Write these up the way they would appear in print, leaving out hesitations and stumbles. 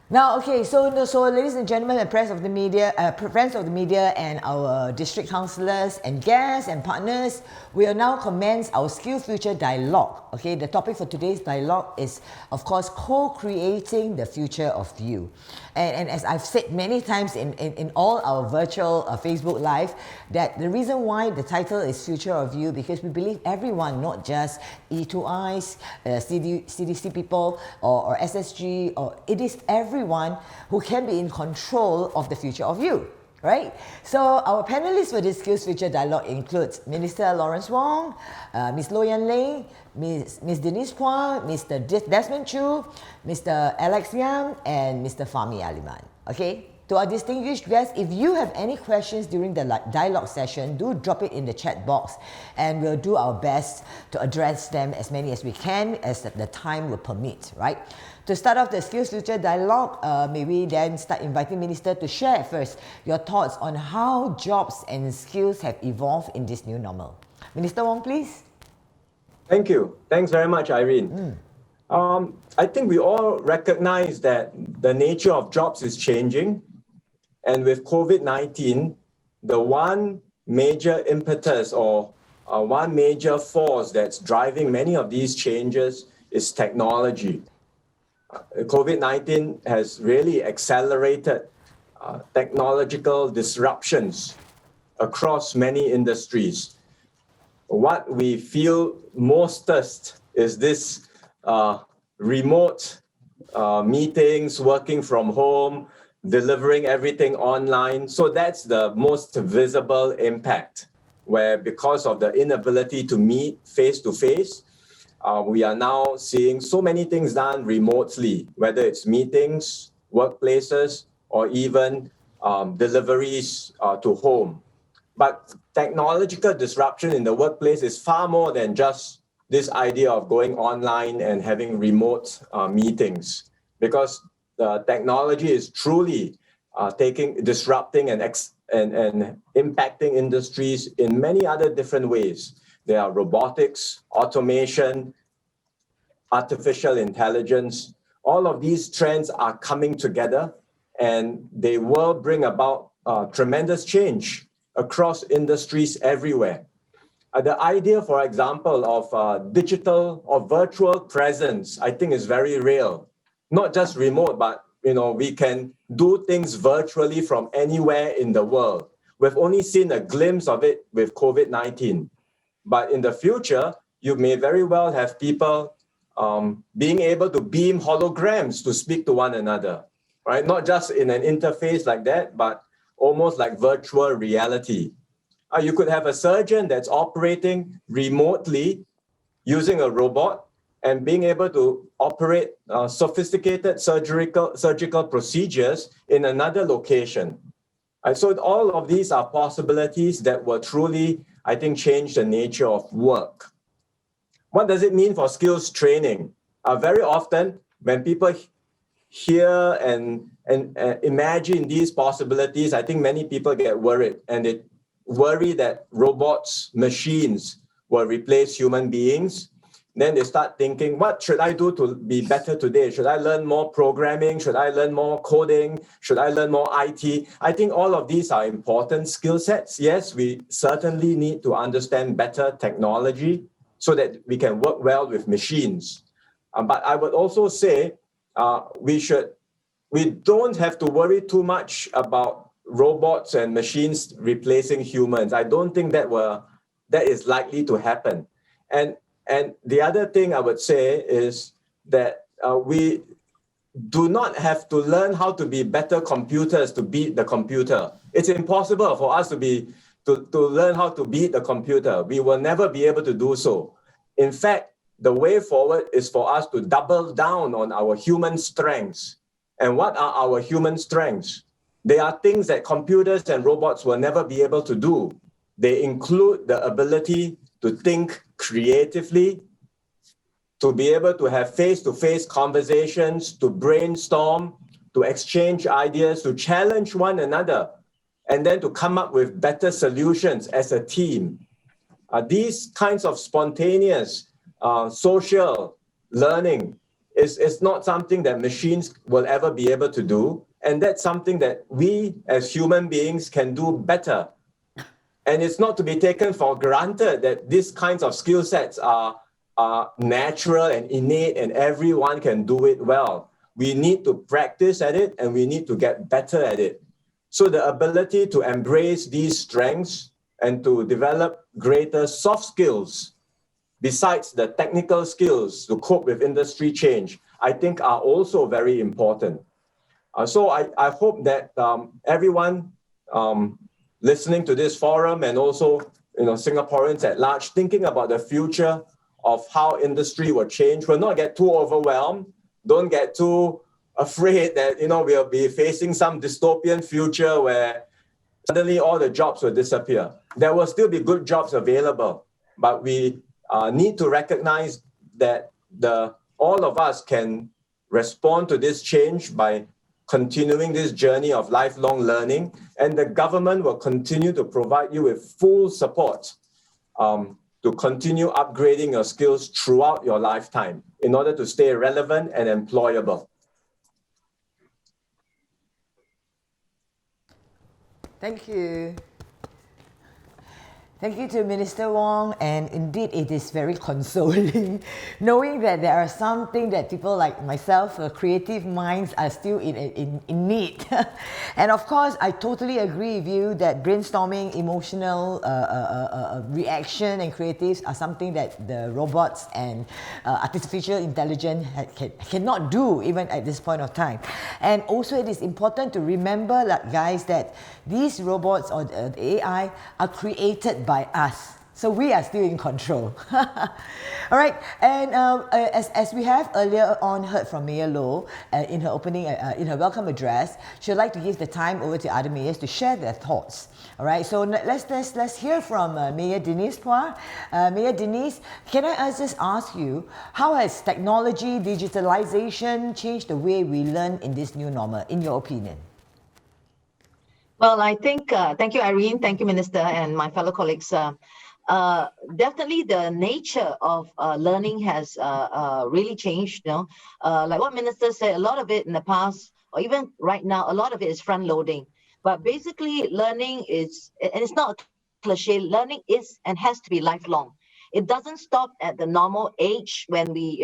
Now, okay, so ladies and gentlemen, and friends of the media, and our district councillors and guests and partners, we will now commence our SkillsFuture dialogue. Okay, the topic for today's dialogue is, of course, co-creating the future of you. And as I've said many times in all our virtual Facebook Live, that the reason why the title is Future of You, because we believe everyone, not just E2Is, CDC people, or SSG, or it is everyone who can be in control of the future of you. Right? So our panelists for this SkillsFuture dialogue includes Minister Lawrence Wong, Ms. Lo Yan Ling, Ms. Denise Phua, Mr. Desmond Chu, Mr. Alex Yam, and Mr. Fahmi Aliman. Okay? To our distinguished guests, if you have any questions during the dialogue session, do drop it in the chat box and we'll do our best to address them as many as we can as the time will permit, right? To start off the SkillsFuture dialogue, may we then start inviting Minister to share first your thoughts on how jobs and skills have evolved in this new normal. Minister Wong, please. Thank you. Thanks very much, Irene. I think we all recognize that the nature of jobs is changing. And with COVID-19, the one major impetus or one major force that's driving many of these changes is technology. COVID-19 has really accelerated technological disruptions across many industries. What we feel mostest is this remote meetings, working from home, delivering everything online. So that's the most visible impact, where because of the inability to meet face-to-face, we are now seeing so many things done remotely, whether it's meetings, workplaces, or even deliveries to home. But technological disruption in the workplace is far more than just this idea of going online and having remote meetings, because the technology is truly disrupting and impacting industries in many other different ways. There are robotics, automation, artificial intelligence. All of these trends are coming together, and they will bring about tremendous change across industries everywhere. The idea, for example, of digital or virtual presence, I think is very real. Not just remote, but we can do things virtually from anywhere in the world. We've only seen a glimpse of it with COVID-19. But in the future, you may very well have people being able to beam holograms to speak to one another, right? Not just in an interface like that, but almost like virtual reality. You could have a surgeon that's operating remotely using a robot and being able to operate sophisticated surgical procedures in another location. So all of these are possibilities that will truly, I think, change the nature of work. What does it mean for skills training? Very often, when people hear and imagine these possibilities, I think many people get worried, and they worry that robots, machines will replace human beings. Then they start thinking, what should I do to be better today? Should I learn more programming? Should I learn more coding? Should I learn more IT? I think all of these are important skill sets. Yes, we certainly need to understand better technology so that we can work well with machines. But I would also say we don't have to worry too much about robots and machines replacing humans. I don't think that is likely to happen. And the other thing I would say is that we do not have to learn how to be better computers to beat the computer. It's impossible for us to learn how to beat the computer. We will never be able to do so. In fact, the way forward is for us to double down on our human strengths. And what are our human strengths? They are things that computers and robots will never be able to do. They include the ability to think creatively, to be able to have face-to-face conversations, to brainstorm, to exchange ideas, to challenge one another, and then to come up with better solutions as a team. These kinds of spontaneous social learning It's not something that machines will ever be able to do. And that's something that we as human beings can do better. And it's not to be taken for granted that these kinds of skill sets are natural and innate and everyone can do it well. We need to practice at it and we need to get better at it. So the ability to embrace these strengths and to develop greater soft skills besides the technical skills to cope with industry change, I think are also very important. So I hope that everyone listening to this forum and also Singaporeans at large thinking about the future of how industry will change will not get too overwhelmed. Don't get too afraid that we'll be facing some dystopian future where suddenly all the jobs will disappear. There will still be good jobs available, but we need to recognize that all of us can respond to this change by continuing this journey of lifelong learning, and the government will continue to provide you with full support to continue upgrading your skills throughout your lifetime in order to stay relevant and employable. Thank you. Thank you to Minister Wong, and indeed it is very consoling knowing that there are something that people like myself, creative minds, are still in need. And of course, I totally agree with you that brainstorming, emotional reaction and creatives are something that the robots and artificial intelligence cannot do even at this point of time. And also it is important to remember, guys, that these robots or the AI are created by us. So we are still in control. All right, and as we have earlier on heard from Mayor Loh in her opening, in her welcome address, she'd like to give the time over to other mayors to share their thoughts. All right, so let's hear from Mayor Denise Phua. Mayor Denise, can I just ask you, how has technology, digitalization changed the way we learn in this new normal, in your opinion? Well, I think, thank you, Irene, thank you, Minister, and my fellow colleagues. Definitely the nature of learning has really changed. Like what Minister said, a lot of it in the past, or even right now, a lot of it is front loading. But basically learning is, and it's not a cliche, learning is and has to be lifelong. It doesn't stop at the normal age when we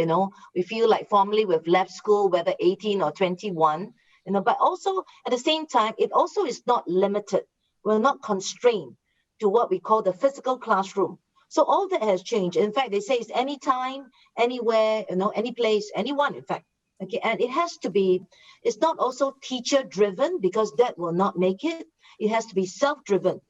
feel like formally we've left school, whether 18 or 21. But also at the same time, it also is not limited. We're not constrained to what we call the physical classroom. So all that has changed. In fact, they say it's anytime, anywhere, any place, anyone, in fact. Okay, and it has to be, it's not also teacher driven, because that will not make it. It has to be self-driven.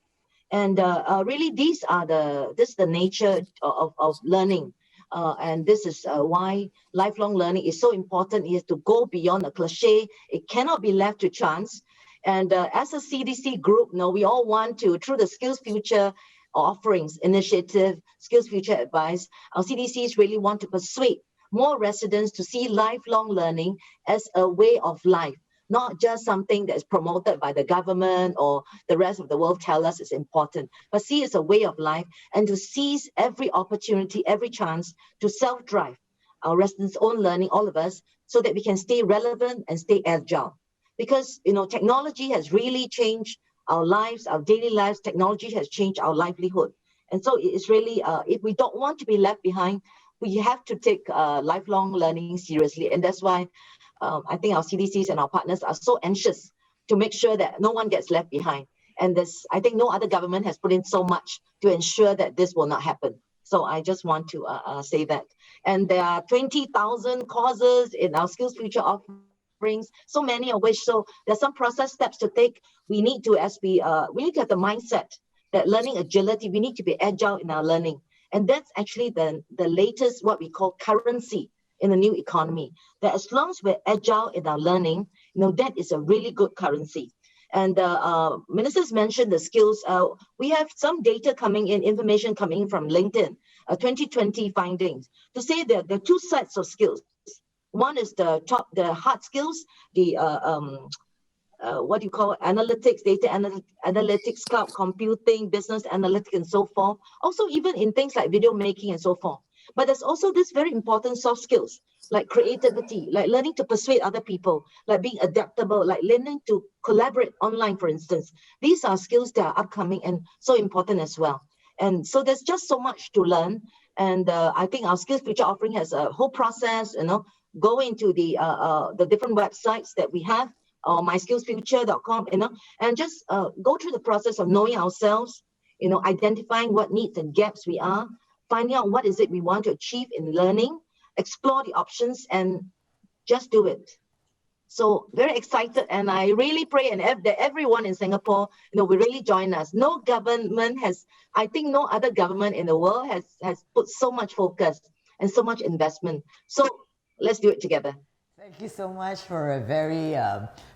And really this is the nature of learning. And this is why lifelong learning is so important. It has to go beyond a cliche. It cannot be left to chance. And as a CDC group, we all want to, through the SkillsFuture offerings, initiative, SkillsFuture advice, our CDCs really want to persuade more residents to see lifelong learning as a way of life, not just something that is promoted by the government or the rest of the world tell us is important, but see it as a way of life and to seize every opportunity, every chance to self-drive our residents' own learning, all of us, so that we can stay relevant and stay agile. Because, technology has really changed our lives, our daily lives. Technology has changed our livelihood. And so it's really, if we don't want to be left behind, we have to take lifelong learning seriously. And that's why I think our CDCs and our partners are so anxious to make sure that no one gets left behind. And I think no other government has put in so much to ensure that this will not happen. So I just want to say that. And there are 20,000 courses in our SkillsFuture offerings, so many of which, so there's some process steps to take. We need to, we need to have the mindset that learning agility, we need to be agile in our learning. And that's actually the latest, what we call currency in the new economy, that as long as we're agile in our learning, that is a really good currency. And ministers mentioned the skills. We have some data coming in, information coming in from LinkedIn, 2020 findings, to say that there are two sets of skills. One is the hard skills, the what do you call it? Analytics, data analytics, cloud computing, business analytics, and so forth. Also, even in things like video making and so forth. But there's also this very important soft skills, like creativity, like learning to persuade other people, like being adaptable, like learning to collaborate online, for instance. These are skills that are upcoming and so important as well. And so there's just so much to learn. And I think our Skills Future offering has a whole process, go into the different websites that we have, or myskillsfuture.com, and just go through the process of knowing ourselves, identifying what needs and gaps we are, finding out what is it we want to achieve in learning, explore the options, and just do it. So very excited, and I really pray that everyone in Singapore, will really join us. No government has, I think no other government in the world has put so much focus and so much investment. So let's do it together. Thank you so much for a very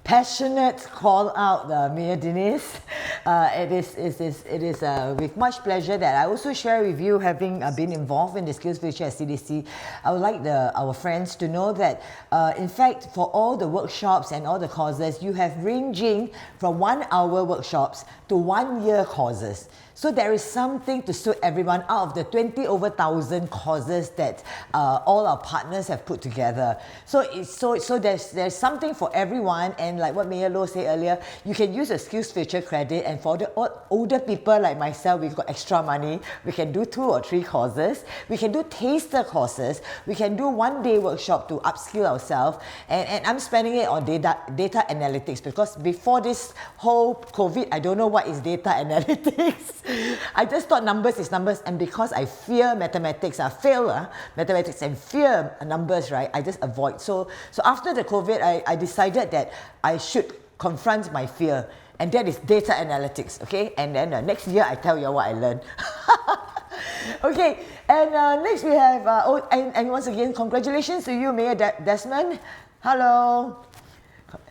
passionate call out, Mayor Denise. It is with much pleasure that I also share with you, having been involved in the Skills Future at CDC. I would like our friends to know that, in fact, for all the workshops and all the courses, you have ranging from 1 hour workshops to 1 year courses. So there is something to suit everyone out of the 20 over 1,000 courses that all our partners have put together. So there's something for everyone, and like what Mayor Loh said earlier, you can use a Skills Future credit, and for the older people like myself, we've got extra money, we can do 2 or 3 courses, we can do taster courses, we can do 1 day workshop to upskill ourselves, and I'm spending it on data analytics, because before this whole COVID, I don't know what is data analytics. I just thought numbers is numbers, and because I fear mathematics, I fail mathematics and fear numbers, right? I just avoid. So after the COVID, I decided that I should confront my fear, and that is data analytics, okay? And then next year, I tell you what I learned. Okay, and next we have, and once again, congratulations to you, Mayor Desmond. Hello.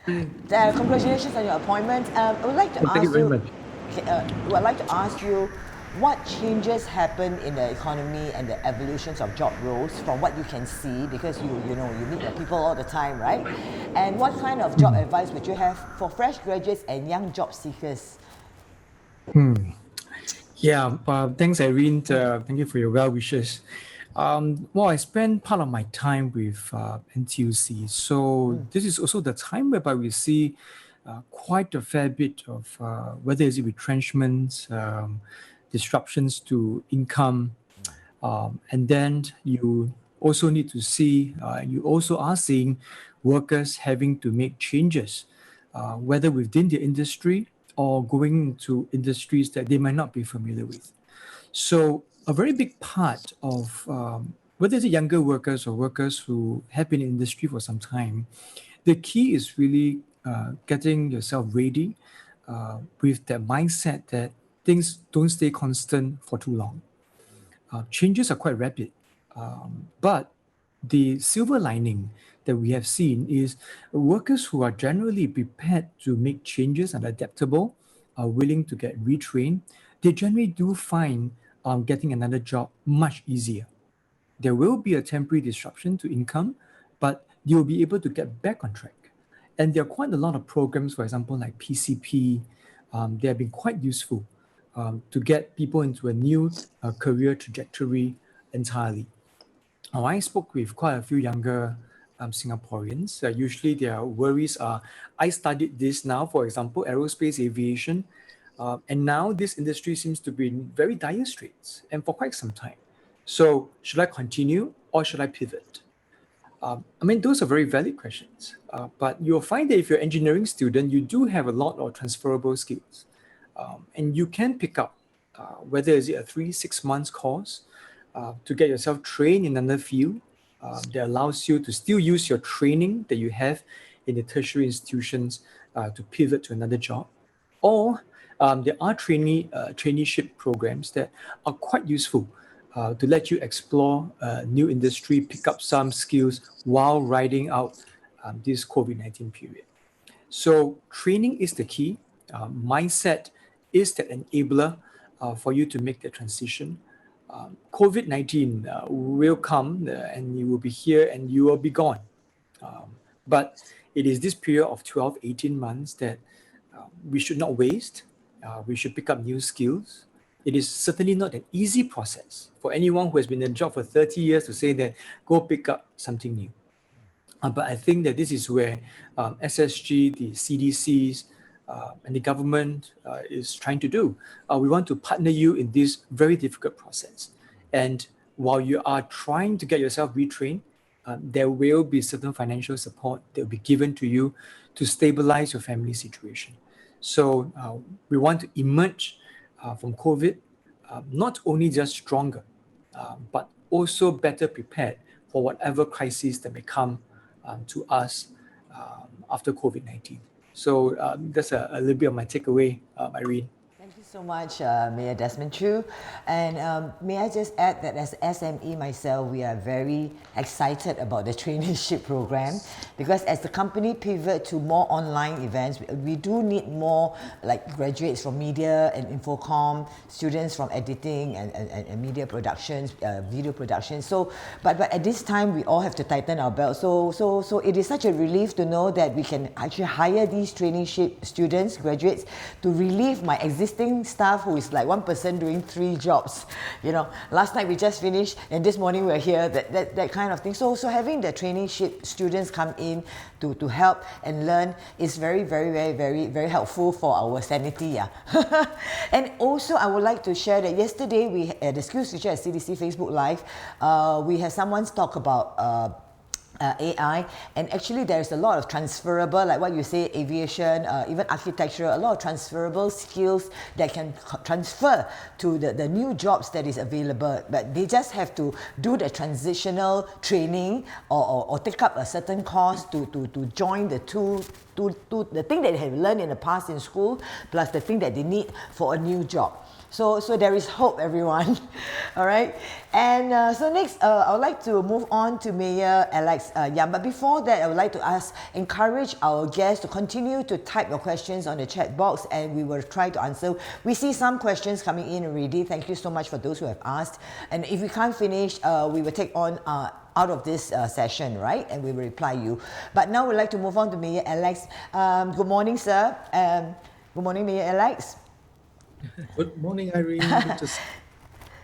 Congratulations on your appointment. I would like to ask you. Thank you very much. I'd like to ask you, what changes happen in the economy and the evolutions of job roles from what you can see, because you meet the people all the time, right? And what kind of job advice would you have for fresh graduates and young job seekers? Yeah, thanks, Irene. Thank you for your well wishes. I spend part of my time with NTUC, so this is also the time whereby we see quite a fair bit of whether it's retrenchments, disruptions to income, and then you also need to see, you also are seeing workers having to make changes, whether within the industry or going into industries that they might not be familiar with. So a very big part of whether it's younger workers or workers who have been in industry for some time, the key is really getting yourself ready with that mindset that things don't stay constant for too long. Changes are quite rapid, but the silver lining that we have seen is workers who are generally prepared to make changes and adaptable, are willing to get retrained, they generally do find getting another job much easier. There will be a temporary disruption to income, but you'll be able to get back on track. And there are quite a lot of programs, for example, like PCP, they have been quite useful to get people into a new career trajectory entirely. I spoke with quite a few younger Singaporeans. Usually their worries are, I studied this now, for example, aerospace aviation, and now this industry seems to be in very dire straits and for quite some time. So should I continue or should I pivot? Those are very valid questions, but you'll find that if you're an engineering student, you do have a lot of transferable skills. And you can pick up, whether it's a 3-6 months course to get yourself trained in another field that allows you to still use your training that you have in the tertiary institutions to pivot to another job. Or there are traineeship programs that are quite useful to let you explore a new industry, pick up some skills while riding out this COVID-19 period. So training is the key. Mindset is the enabler for you to make the transition. COVID-19 will come and you will be here and you will be gone. But it is this period of 12, 18 months that we should not waste. We should pick up new skills. It is certainly not an easy process for anyone who has been in a job for 30 years to say that go pick up something new. But I think that this is where SSG, the CDCs, and the government is trying to do. We want to partner you in this very difficult process. And while you are trying to get yourself retrained, there will be certain financial support that will be given to you to stabilize your family situation. So we want to emerge from COVID not only just stronger, but also better prepared for whatever crisis that may come to us after COVID-19. So that's a little bit of my takeaway, Irene. Thank you so much, Mayor Desmond Chu. And may I just add that as SME myself, we are very excited about the traineeship program because as the company pivot to more online events, we do need more like graduates from media and infocom, students from editing and media productions, video production. So, but at this time, we all have to tighten our belt. So it is such a relief to know that we can actually hire these traineeship students, graduates, to relieve my existing staff who is like one person doing 3 jobs. You know, last night we just finished and this morning we're here, that kind of thing. So having the traineeship students come in to help and learn is very, very, very, very, very helpful for our sanity. Yeah. And also I would like to share that yesterday we at the SkillsFuture at CDC Facebook Live, we had someone talk about AI, and actually there's a lot of transferable, like what you say, aviation, even architecture, a lot of transferable skills that can transfer to the new jobs that is available, but they just have to do the transitional training or take up a certain course to join the the thing that they have learned in the past in school plus the thing that they need for a new job. So there is hope, everyone. All right. And so next, I would like to move on to Mayor Alex Yam. But before that, I would like to encourage our guests to continue to type your questions on the chat box and we will try to answer. We see some questions coming in already. Thank you so much for those who have asked. And if we can't finish, we will take on out of this session, right? And we will reply you. But now we'd like to move on to Mayor Alex. Good morning, sir. Good morning, Mayor Alex. Good morning, Irene.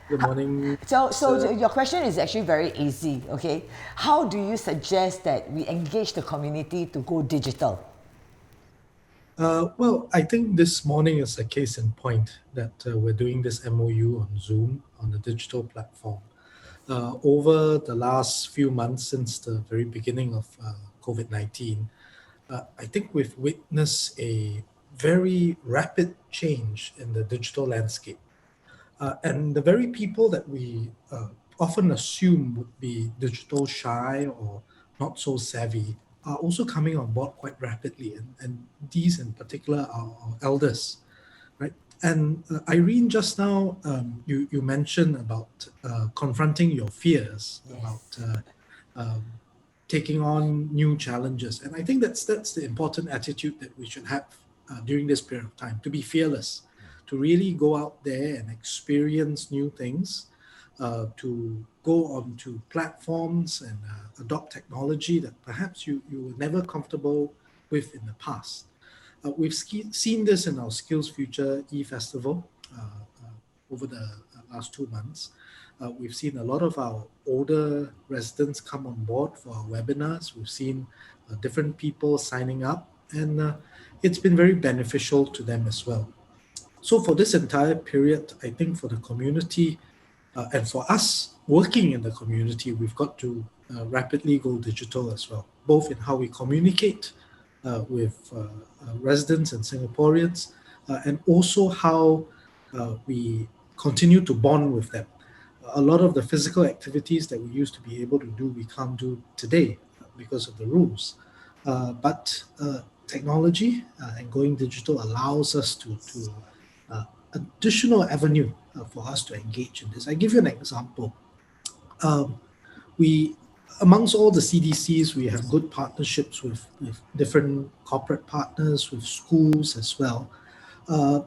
Good morning. So your question is actually very easy, okay? How do you suggest that we engage the community to go digital? Well, I think this morning is a case in point that we're doing this MOU on Zoom on a digital platform. Over the last few months since the very beginning of COVID-19, I think we've witnessed a very rapid change in the digital landscape. And the very people that we often assume would be digital shy or not so savvy are also coming on board quite rapidly. And these in particular are our elders, right? And Irene, just now, you mentioned about confronting your fears, yes, about taking on new challenges. And I think that's the important attitude that we should have during this period of time, to be fearless, to really go out there and experience new things, to go onto platforms and adopt technology that perhaps you were never comfortable with in the past. We've seen this in our SkillsFuture e-Festival over the last 2 months. We've seen a lot of our older residents come on board for our webinars. We've seen different people signing up, and it's been very beneficial to them as well. So for this entire period, I think for the community and for us working in the community, we've got to rapidly go digital as well, both in how we communicate with residents and Singaporeans, and also how we continue to bond with them. A lot of the physical activities that we used to be able to do, we can't do today because of the rules. But technology and going digital allows us to additional avenue for us to engage in this. I give you an example. We, amongst all the CDCs, we have good partnerships with different corporate partners, with schools as well.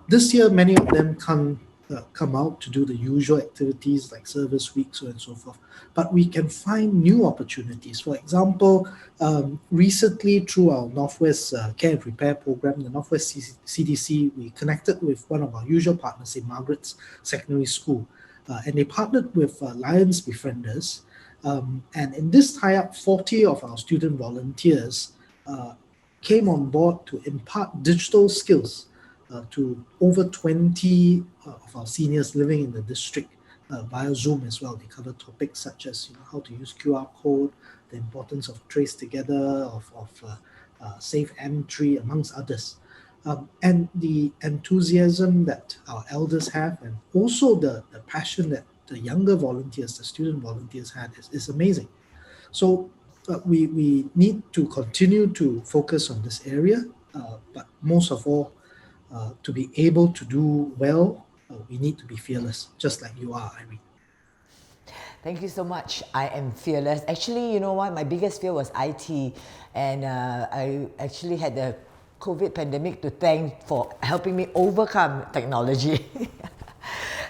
This year, many of them can't come out to do the usual activities like service weeks and so forth, but we can find new opportunities. For example, recently through our Northwest Care and Repair program, the Northwest CDC, we connected with one of our usual partners, St. Margaret's Secondary School, and they partnered with Lions Befrienders And in this tie-up, 40 of our student volunteers came on board to impart digital skills to over 20 of our seniors living in the district via Zoom as well. They cover topics such as how to use QR code, the importance of trace together, of safe entry, amongst others. And the enthusiasm that our elders have, and also the passion that the younger volunteers, the student volunteers had is amazing. So we need to continue to focus on this area, but most of all, to be able to do well, we need to be fearless, just like you are, Irene. Thank you so much. I am fearless. Actually, you know what? My biggest fear was IT, and I actually had the COVID pandemic to thank for helping me overcome technology.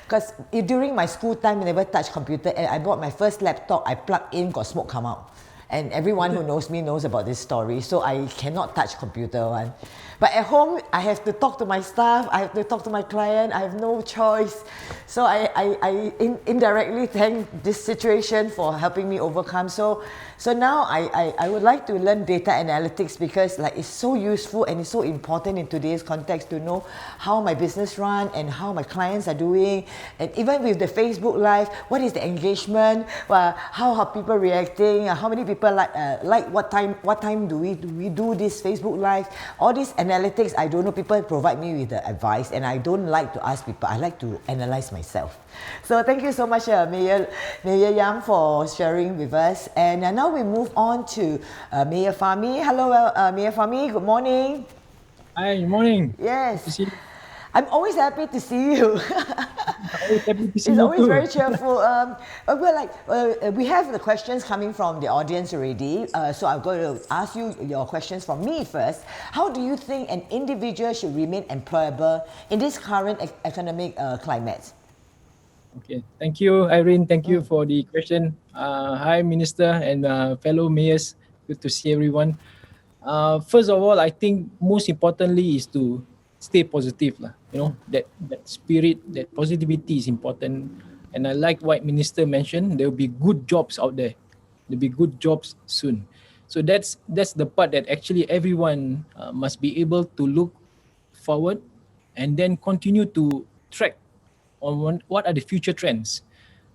Because during my school time, I never touched computer, and I bought my first laptop. I plugged in, got smoke come out. And everyone who knows me knows about this story. So I cannot touch computer one. But at home, I have to talk to my staff. I have to talk to my client. I have no choice. So I indirectly thank this situation for helping me overcome. So now I would like to learn data analytics, because like it's so useful and it's so important in today's context to know how my business run and how my clients are doing. And even with the Facebook Live, what is the engagement? How are people reacting? How many people like what time do we do this Facebook Live? All these analytics, I don't know. People provide me with the advice, and I don't like to ask people. I like to analyze myself. So thank you so much, Mayor Yang, for sharing with us. And now we move on to Mayor Fahmi. Hello, Mayor Fahmi. Good morning. Hi, good morning. Yes. Good to see you. I'm always happy to see you. Always happy to see It's you always too. very cheerful. We have the questions coming from the audience already. So I'm going to ask you your questions from me first. How do you think an individual should remain employable in this current economic climate? Okay, thank you, Irene. Thank you for the question. Hi, Minister and fellow mayors. Good to see everyone. First of all, I think most importantly is to stay positive lah. That spirit, that positivity is important. And I like what Minister mentioned. There will be good jobs out there. There'll be good jobs soon. So that's the part that actually everyone must be able to look forward and then continue to track on what are the future trends.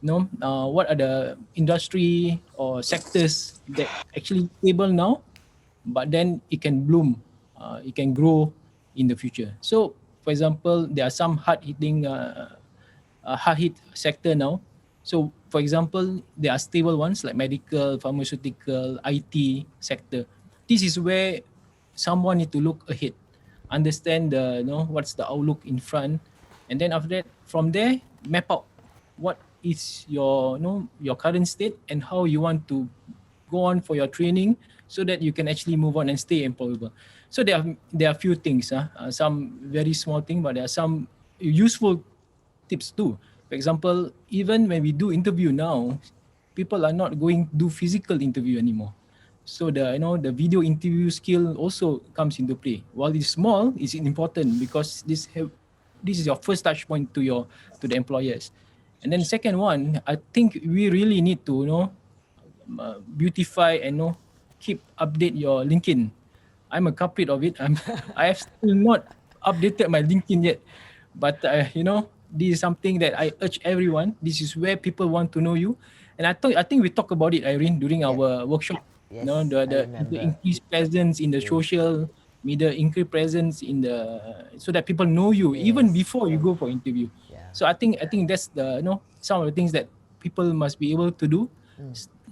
What are the industry or sectors that actually stable now, but then it can bloom, it can grow in the future. So, for example, there are some hard hit sector now. So, for example, there are stable ones like medical, pharmaceutical, IT sector. This is where someone need to look ahead, understand what's the outlook in front, and then after that, from there, map out what is your current state and how you want to go on for your training so that you can actually move on and stay employable. So there are few things, some very small thing, but there are some useful tips too. For example, even when we do interview now, people are not going to do physical interview anymore. So the video interview skill also comes into play. While it's small, it's important because this is your first touch point to the employers. And then second one, I think we really need to beautify and keep update your LinkedIn. I'm a culprit of it. I have still not updated my LinkedIn yet, but this is something that I urge everyone. This is where people want to know you, and I think we talked about it, Irene, during our workshop. Yes, The increased presence in the social media, increased presence in so that people know you even before you go for interview. Yeah. So I think that's some of the things that people must be able to do,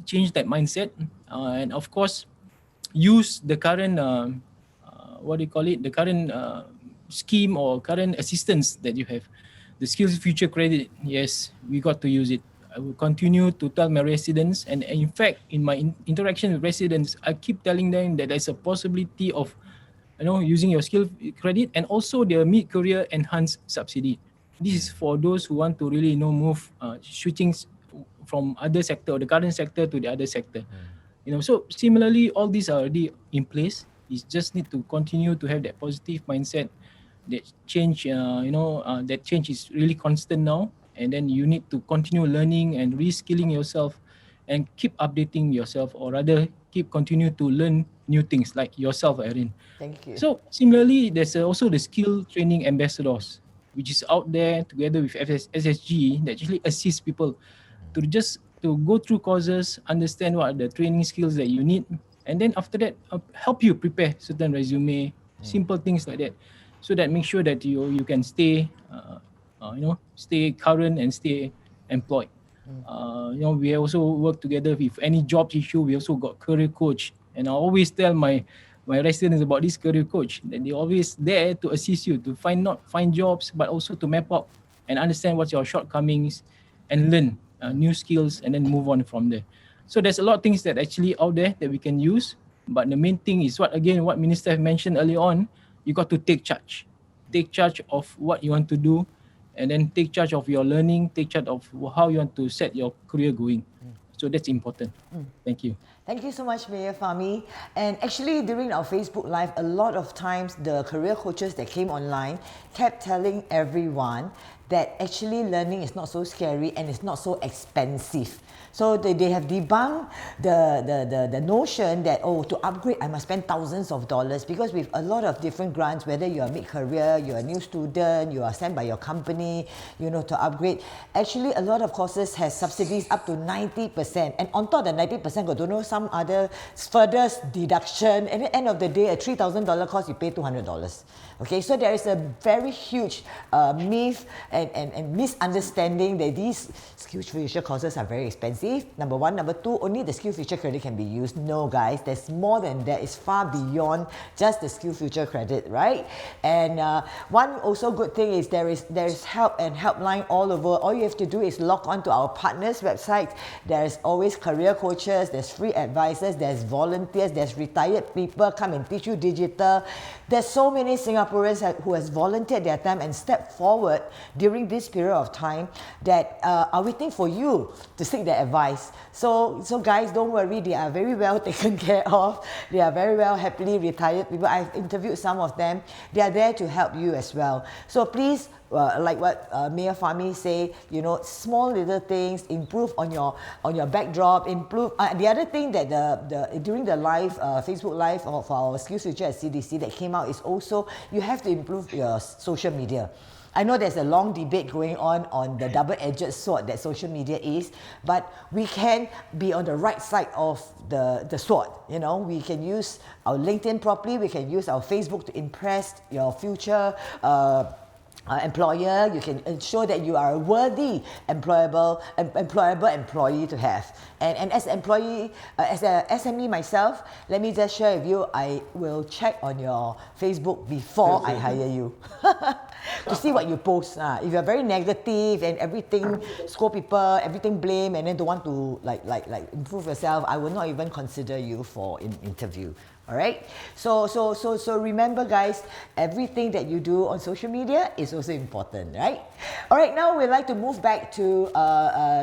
change that mindset, and of course use the current the current scheme or current assistance that you have, the SkillsFuture credit. Yes, we got to use it. I will continue to tell my residents, and in fact, in my interaction with residents, I keep telling them that there's a possibility of using your skill credit and also the mid-career enhanced subsidy. This is for those who want to really move, switching from other sector or the current sector to the other sector. So similarly, all these are already in place. You just need to continue to have that positive mindset. That change, that change is really constant now, and then you need to continue learning and reskilling yourself, and keep updating yourself, or rather continue to learn new things like yourself, Irene. Thank you. So similarly, there's also the skill training ambassadors, which is out there together with SSG that actually assists people to go through courses, understand what are the training skills that you need, and then after that help you prepare certain resume, simple things like that, so that make sure that you can stay stay current and stay employed. We also work together with any job issue. We also got career coach, and I always tell my residents about this career coach that they always there to assist you to not find jobs, but also to map out and understand what's your shortcomings and learn new skills and then move on from there. So there's a lot of things that actually out there that we can use, but the main thing is what Minister mentioned earlier on. You got to take charge of what you want to do, and then take charge of your learning, take charge of how you want to set your career going. So that's important. Thank you. Thank you so much, Mayor Fahmi. And actually, during our Facebook Live, a lot of times the career coaches that came online kept telling everyone that actually learning is not so scary and it's not so expensive. So they have debunked the notion that, to upgrade, I must spend thousands of dollars, because with a lot of different grants, whether you're a mid-career, you're a new student, you are sent by your company, to upgrade. Actually, a lot of courses has subsidies up to 90%. And on top of the 90%, got don't know some other further deduction. And at the end of the day, a $3,000 course, you pay $200. Okay, so there is a very huge myth and misunderstanding that these SkillsFuture courses are very expensive. Number one. Number two, only the SkillsFuture credit can be used. No, guys, there's more than that. It's far beyond just the SkillsFuture credit, right? And one also good thing is there is help and helpline all over. All you have to do is log on to our partners' website. There's always career coaches, there's free advisors, there's volunteers, there's retired people come and teach you digital. There's so many Singaporeans who has volunteered their time and stepped forward during this period of time that are waiting for you to seek their advice. So guys, don't worry, they are very well taken care of. They are very well happily retired people. I've interviewed some of them. They are there to help you as well. So please, like what Mayor Fahmi say, small little things, improve on your backdrop, improve. The other thing that during the live Facebook Live of our SkillsFuture at CDC that came out is also you have to improve your social media. I know there's a long debate going on the double-edged sword that social media is, but we can be on the right side of the sword. We can use our LinkedIn properly, we can use our Facebook to impress your future employer. You can ensure that you are a worthy employable employee to have. And as an employee, as a SME myself, let me just share with you, I will check on your Facebook before I hire you to see what you post. If you're very negative and everything, scold people, everything blame, and then don't want to like improve yourself, I will not even consider you for an interview. All right. So remember, guys, everything that you do on social media is also important, right? All right. Now we'd like to move back to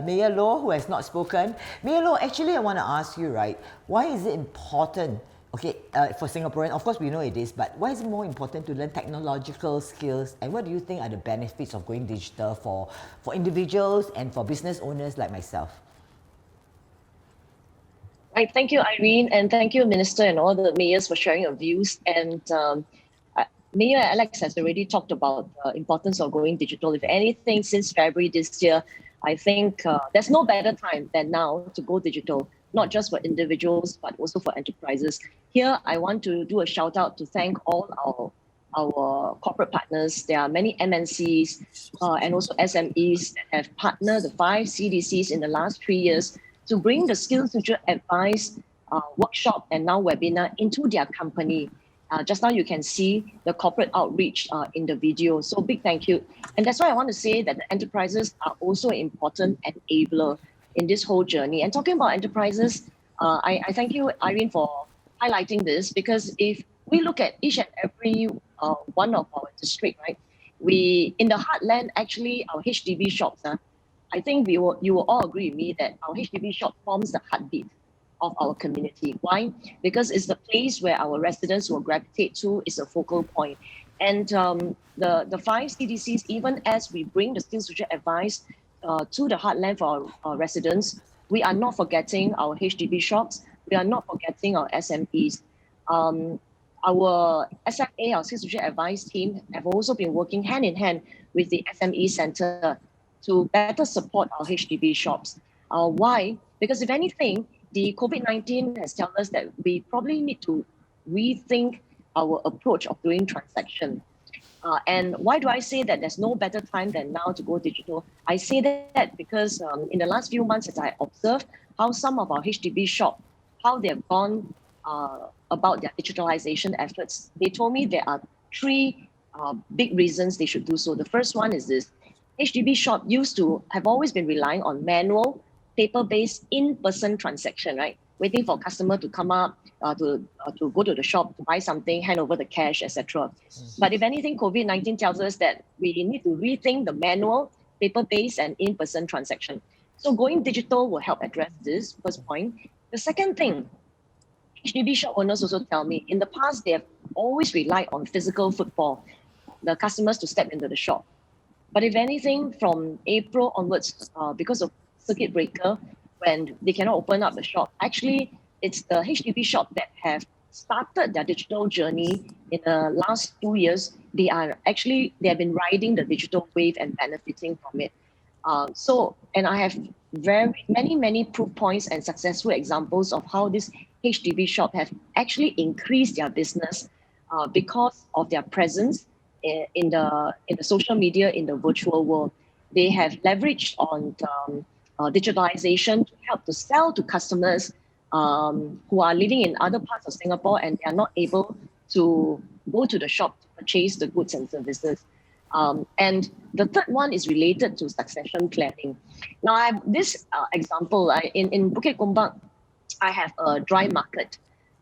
Mayor Loh, who has not spoken. Mayor Loh, actually, I want to ask you, right? Why is it important? Okay, for Singaporeans, of course we know it is, but why is it more important to learn technological skills? And what do you think are the benefits of going digital for individuals and for business owners like myself? Right, thank you, Irene, and thank you, Minister, and all the mayors for sharing your views. And Mayor Alex has already talked about the importance of going digital. If anything, since February this year, I think there's no better time than now to go digital, not just for individuals, but also for enterprises. Here, I want to do a shout out to thank all our corporate partners. There are many MNCs and also SMEs that have partnered the 5 CDCs in the last 3 years to bring the SkillsFuture advice workshop and now webinar into their company. Just now you can see the corporate outreach in the video. So big thank you. And that's why I want to say that the enterprises are also an important enabler in this whole journey. And talking about enterprises, I thank you, Irene, for highlighting this, because if we look at each and every one of our district, right, in the heartland, actually our HDB shops, I think you will all agree with me that our HDB shop forms the heartbeat of our community. Why? Because it's the place where our residents will gravitate to, is a focal point. And the 5 CDCs, even as we bring the SkillsFuture advice to the heartland for our residents, we are not forgetting our HDB shops. We are not forgetting our SMEs. Our SMA, our SkillsFuture Advice team, have also been working hand in hand with the SME Center to better support our HDB shops. Why? Because if anything, the COVID-19 has told us that we probably need to rethink our approach of doing transaction. And why do I say that there's no better time than now to go digital? I say that because in the last few months, as I observed how some of our HDB shop, how they have gone about their digitalization efforts, they told me there are three big reasons they should do so. The first one is this: HDB shop used to have always been relying on manual, paper-based, in-person transaction, right? Waiting for customer to come up, to go to the shop to buy something, hand over the cash, etc. But if anything, COVID-19 tells us that we need to rethink the manual, paper-based, and in-person transaction. So going digital will help address this, first point. The second thing, HDB shop owners also tell me, in the past, they have always relied on physical footfall, the customers to step into the shop. But if anything, from April onwards, because of circuit breaker, when they cannot open up the shop, actually, it's the HDB shop that have started their digital journey in the last 2 years. They have been riding the digital wave and benefiting from it. And I have many proof points and successful examples of how this HDB shop have actually increased their business because of their presence in the social media, in the virtual world. They have leveraged on digitalization to help to sell to customers who are living in other parts of Singapore and they are not able to go to the shop to purchase the goods and services. And the third one is related to succession planning. Now, I have this example. In Bukit Gombak, I have a dry market.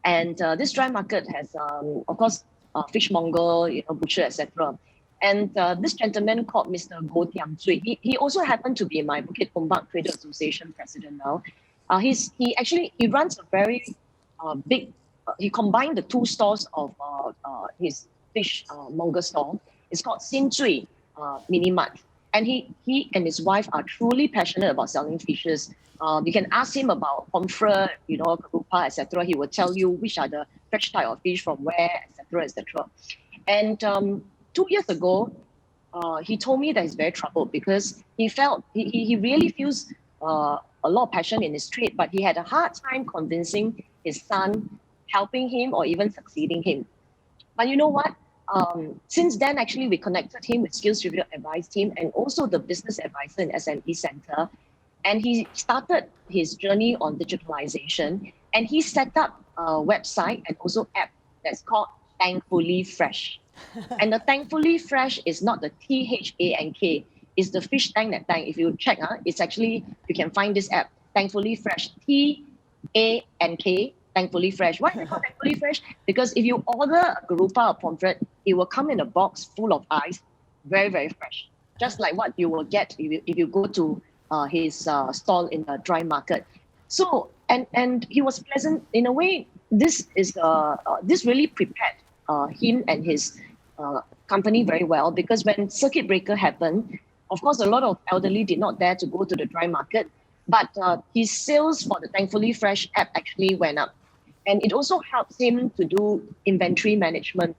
And this dry market has, of course, fishmonger, butcher, etc. And this gentleman called Mr. Goh Tiam Tsui, he also happened to be my Bukit Gombak Trader Association president now. He runs a very big, he combined the two stores of his fish monger store. It's called Sin Tsui Mini Mart. And he and his wife are truly passionate about selling fishes. You can ask him about pomfret, karupa, etc. He will tell you which are the fresh type of fish from where, etc., etc. And 2 years ago, he told me that he's very troubled because he really feels a lot of passion in his trade, but he had a hard time convincing his son, helping him or even succeeding him. But you know what? Since then, actually, we connected him with SkillsFuture Advice team and also the business advisor in SME Center. And he started his journey on digitalization. And he set up a website and also app that's called Thankfully Fresh. And the Thankfully Fresh is not the THANK, it's the fish tank that tank. If you check, it's actually, you can find this app, Thankfully Fresh, TANK, Thankfully Fresh. Why is it called Thankfully Fresh? Because if you order a garupa or pomfret, it will come in a box full of ice, very, very fresh. Just like what you will get if you go to his stall in the dry market. So, and he was pleasant. In a way, this really prepared him and his company very well, because when circuit breaker happened, of course, a lot of elderly did not dare to go to the dry market, but his sales for the Thankfully Fresh app actually went up. And it also helps him to do inventory management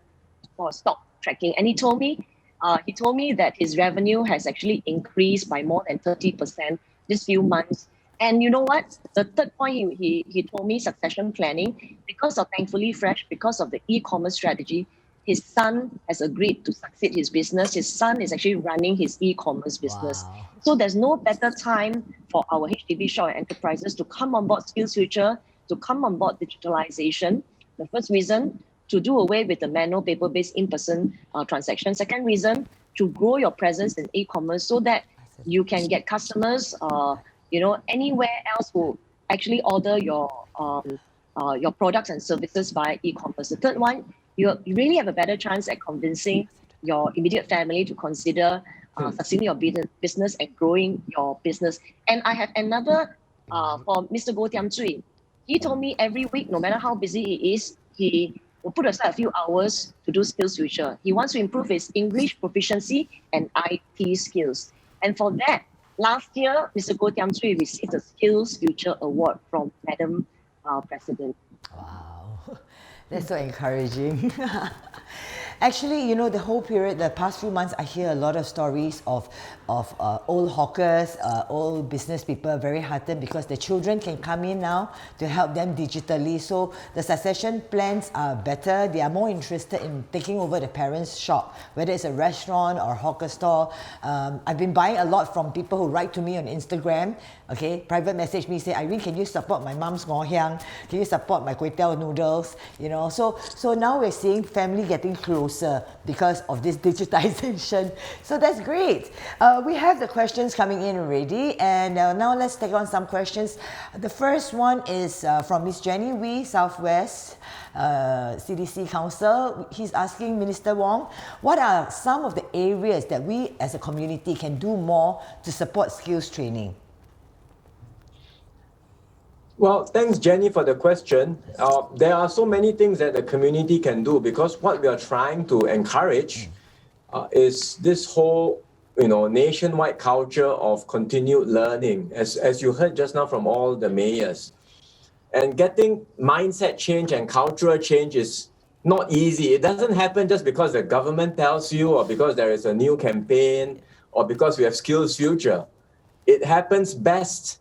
for stock tracking. And he told me that his revenue has actually increased by more than 30% this few months. And you know what? The third point he told me, succession planning, because of Thankfully Fresh, because of the e-commerce strategy, his son has agreed to succeed his business. His son is actually running his e-commerce business. Wow. So there's no better time for our HDB shop enterprises to come on board SkillsFuture, to come on board digitalization. The first reason, to do away with the manual paper-based in-person transaction. Second reason, to grow your presence in e-commerce so that you can get customers, anywhere else who actually order your products and services via e-commerce. The third one, you really have a better chance at convincing your immediate family to consider succeeding your business and growing your business. And I have another for Mr. Goh Tiam Tsui. He told me every week, no matter how busy he is, he will put aside a few hours to do SkillsFuture. He wants to improve his English proficiency and IT skills. And for that, last year, Mr. Goh Tiam Tsui received the SkillsFuture Award from Madam President. Wow, that's so encouraging. Actually, you know, the whole period, the past few months, I hear a lot of stories of old hawkers, old business people very heartened because the children can come in now to help them digitally. So the succession plans are better. They are more interested in taking over the parents' shop, whether it's a restaurant or hawker store. I've been buying a lot from people who write to me on Instagram. Okay, private message me, say, Irene, can you support my mom's ngoh hiang? Can you support my kway teow noodles? You know, so now we're seeing family getting closer because of this digitization. So that's great. We have the questions coming in already, and now let's take on some questions. The first one is from Miss Jenny Wee, Southwest CDC Council. He's asking Minister Wong, what are some of the areas that we as a community can do more to support skills training? Well, thanks, Jenny, for the question. There are so many things that the community can do because what we are trying to encourage is this whole, nationwide culture of continued learning, as you heard just now from all the mayors. And getting mindset change and cultural change is not easy. It doesn't happen just because the government tells you or because there is a new campaign or because we have SkillsFuture. It happens best,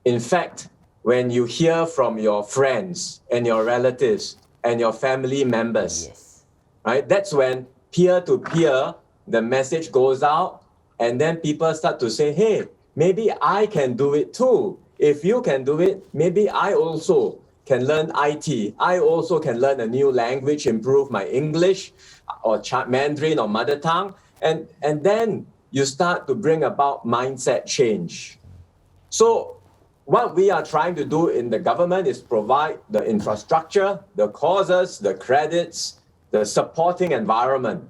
in fact, when you hear from your friends and your relatives and your family members, Yes. right? That's when peer-to-peer, the message goes out and then people start to say, hey, maybe I can do it too. If you can do it, maybe I also can learn IT. I also can learn a new language, improve my English or Mandarin or mother tongue. And then you start to bring about mindset change. So what we are trying to do in the government is provide the infrastructure, the causes, the credits, the supporting environment.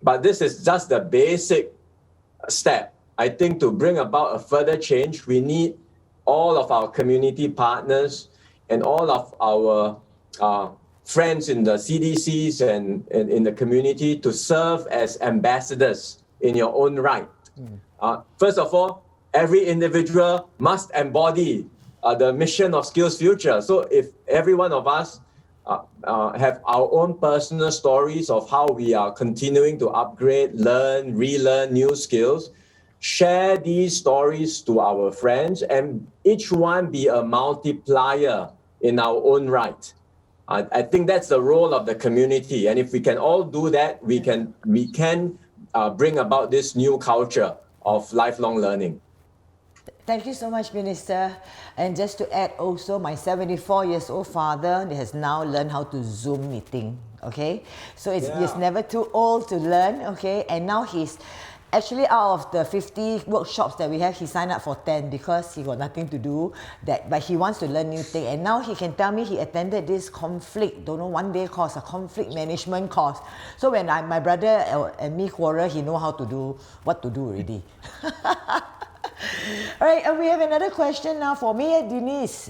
But this is just the basic step. I think to bring about a further change, we need all of our community partners and all of our friends in the CDCs and in the community to serve as ambassadors in your own right. First of all, every individual must embody the mission of SkillsFuture. So if every one of us have our own personal stories of how we are continuing to upgrade, learn, relearn new skills, share these stories to our friends, and each one be a multiplier in our own right. I think that's the role of the community. And if we can all do that, we can bring about this new culture of lifelong learning. Thank you so much, Minister. And just to add also, my 74 years old father has now learned how to Zoom meeting, okay? So it's never too old to learn, okay? And now he's actually out of the 50 workshops that we have, he signed up for 10 because he got nothing to do, but he wants to learn new things. And now he can tell me he attended this one-day course, a conflict management course. So when my brother and me quarrel, he know what to do already. All right, we have another question now for Mayor Denise.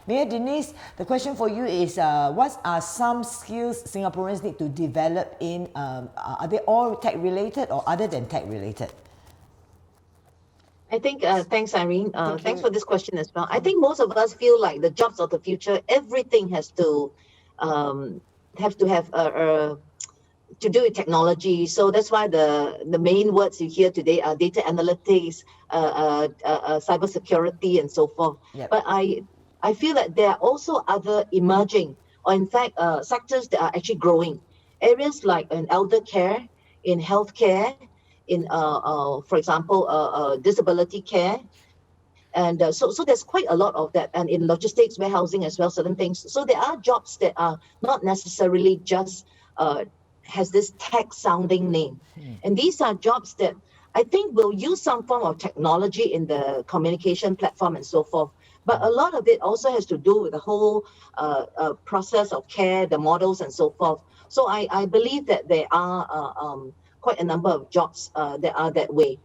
Mayor Denise, the question for you is, what are some skills Singaporeans need to develop in, are they all tech-related or other than tech-related? I think, thanks, Irene. Thanks for this question as well. I think most of us feel like the jobs of the future, everything has to have to do with technology. So that's why the main words you hear today are data analytics, cybersecurity, and so forth. Yep. But I feel that there are also other emerging, or in fact, sectors that are actually growing. Areas like in elder care, in healthcare, in, for example, disability care. And so there's quite a lot of that, and in logistics, warehousing as well, certain things. So there are jobs that are not necessarily just has this tech sounding name. And these are jobs that I think will use some form of technology in the communication platform and so forth. But a lot of it also has to do with the whole process of care, the models and so forth. So I believe that there are quite a number of jobs that are that way.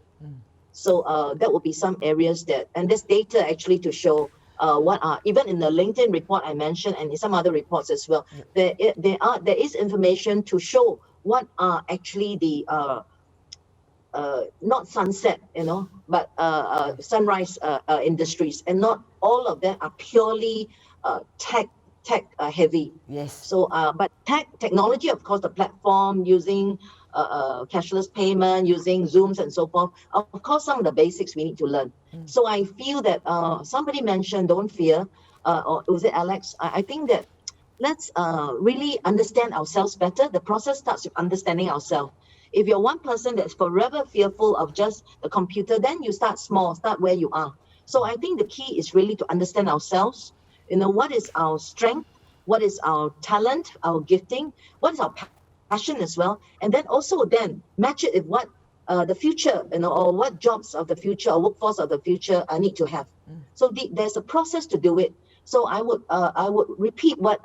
So that will be some areas that, and there's data actually to show what are, even in the LinkedIn report I mentioned and in some other reports as well, there is information to show what are actually the not sunset, but sunrise industries, and not all of them are purely tech heavy. Yes. So, but technology, of course, the platform using cashless payment, using Zooms and so forth. Of course, some of the basics we need to learn. So I feel that somebody mentioned, don't fear, or was it Alex? I think that let's really understand ourselves better. The process starts with understanding ourselves. If you're one person that's forever fearful of just the computer, then you start small, start where you are. So I think the key is really to understand ourselves. What is our strength? What is our talent, our gifting? What is our passion as well? And then also then match it with what the future, or what jobs of the future or workforce of the future need to have. So there's a process to do it. So I would repeat what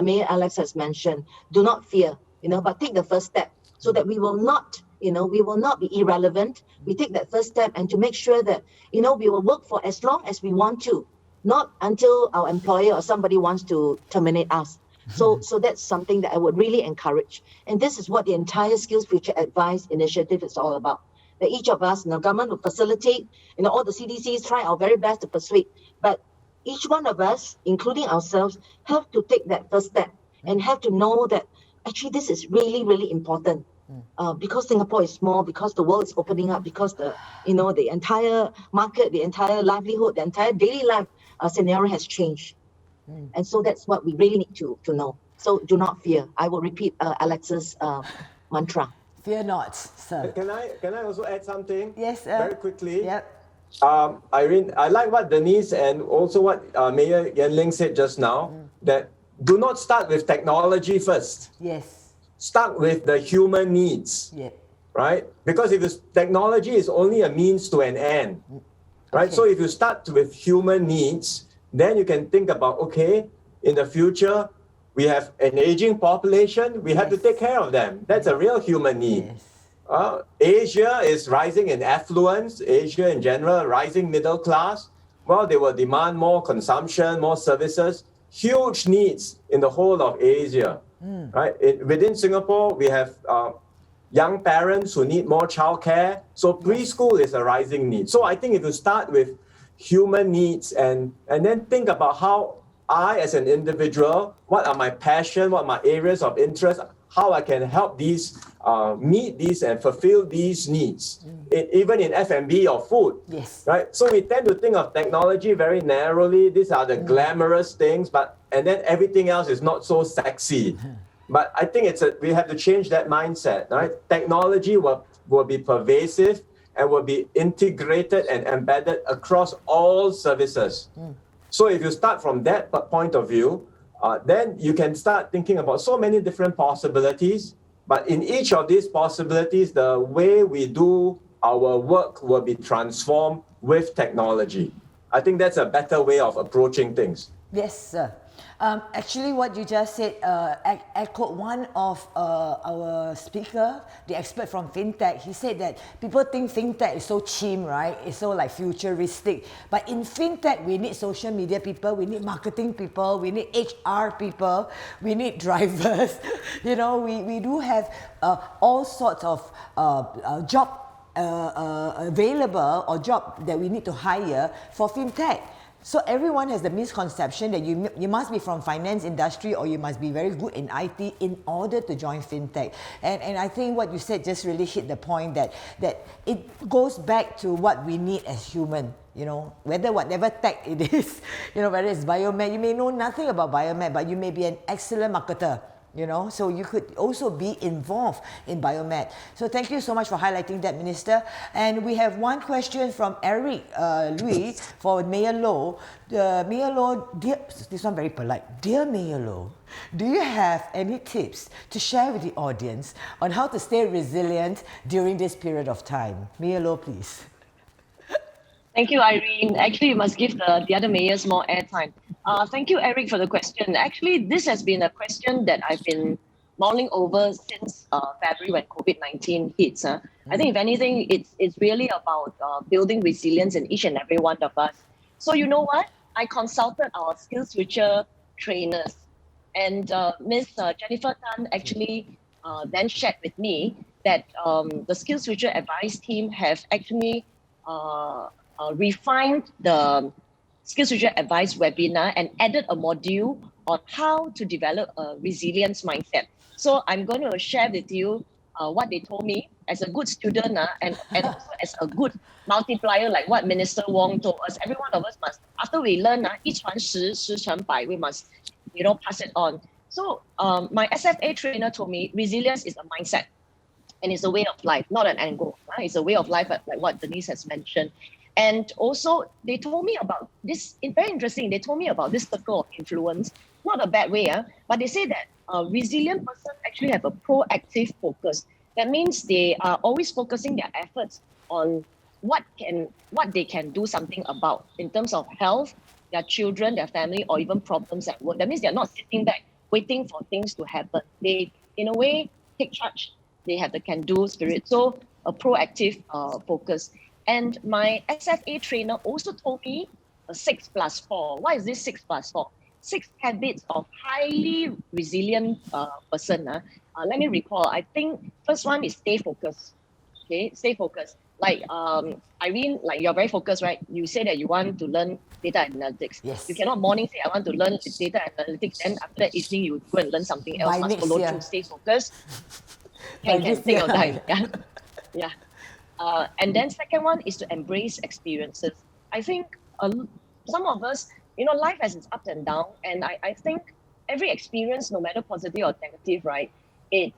Mayor Alex has mentioned. Do not fear, but take the first step so that we will not be irrelevant. We take that first step and to make sure that, we will work for as long as we want to, not until our employer or somebody wants to terminate us. So that's something that I would really encourage. And this is what the entire SkillsFuture Advice initiative is all about. That each of us, government will facilitate, all the CDCs try our very best to persuade. But each one of us, including ourselves, have to take that first step and have to know that actually this is really, really important. Because Singapore is small, because the world is opening up, because the entire market, the entire livelihood, the entire daily life scenario has changed. And so that's what we really need to know. So do not fear. I will repeat Alex's mantra. Fear not, sir. Can I also add something? Yes. Very quickly. Yep. Irene, I like what Denise and also what Mayor Yan Ling said just now, that do not start with technology first. Yes. Start with the human needs. Yeah. Right? Because if technology is only a means to an end, right? Okay. So if you start with human needs, then you can think about, okay, in the future, we have an aging population, we have to take care of them. That's a real human need. Yes. Asia is rising in affluence, Asia in general, rising middle class. Well, they will demand more consumption, more services, huge needs in the whole of Asia. Right? Within Singapore, we have young parents who need more childcare. So preschool is a rising need. So I think if you start with human needs and then think about how I, as an individual, what are my passion, what are my areas of interest, how I can help these, meet these and fulfill these needs, even in F&B or food. Yes. Right? So we tend to think of technology very narrowly. These are the glamorous things, and then everything else is not so sexy. But I think we have to change that mindset, right? Technology will be pervasive and will be integrated and embedded across all services. So if you start from that point of view, then you can start thinking about so many different possibilities. But in each of these possibilities, the way we do our work will be transformed with technology. I think that's a better way of approaching things. Yes, sir. Actually, what you just said echoed one of our speaker, the expert from FinTech. He said that people think FinTech is so cheap, right? It's so like futuristic. But in FinTech, we need social media people, we need marketing people, we need HR people, we need drivers. We do have all sorts of job available or job that we need to hire for FinTech. So everyone has the misconception that you must be from finance industry or you must be very good in IT in order to join FinTech. And I think what you said just really hit the point that it goes back to what we need as human. Whatever tech it is, whether it's biomed, you may know nothing about biomed, but you may be an excellent marketer. So you could also be involved in biomed. So thank you so much for highlighting that, Minister. And we have one question from Eric Lui for Mayor Loh. Mayor Loh, this one very polite. Dear Mayor Loh, do you have any tips to share with the audience on how to stay resilient during this period of time? Mayor Loh, please. Thank you, Irene. Actually, you must give the other mayors more airtime. Thank you, Eric, for the question. Actually, this has been a question that I've been mulling over since February when COVID-19 hits. I think, if anything, it's really about building resilience in each and every one of us. So you know what? I consulted our SkillsFuture trainers, and Ms. Jennifer Tan actually then shared with me that the SkillsFuture advice team have actually refined the SkillsFuture advice webinar and added a module on how to develop a resilience mindset. So I'm going to share with you what they told me as a good student and also as a good multiplier, like what Minister Wong told us. Every one of us must, after we learn, 一传十，十传百, we must, pass it on. So my SFA trainer told me resilience is a mindset and it's a way of life, not an end goal. It's a way of life, like what Denise has mentioned. And also, they told me about this, very interesting, they told me about this circle of influence, not a bad way, but they say that a resilient person actually have a proactive focus. That means they are always focusing their efforts on what they can do something about in terms of health, their children, their family, or even problems at work. That means they're not sitting back waiting for things to happen. They, in a way, take charge. They have the can-do spirit. So a proactive focus. And my SFA trainer also told me a 6+4. What is this 6+4? 6 habits of highly resilient person. Let me recall. I think first one is stay focused. Okay, stay focused. Like Irene, like you're very focused, right? You say that you want to learn data analytics. Yes. You cannot morning say I want to learn data analytics, and after that evening you go and learn something else. By Must next follow year. through. Stay focused. By Can this take year. your time. Yeah. And then second one is to embrace experiences. I think some of us, life has its ups and downs, and I think every experience, no matter positive or negative, right, it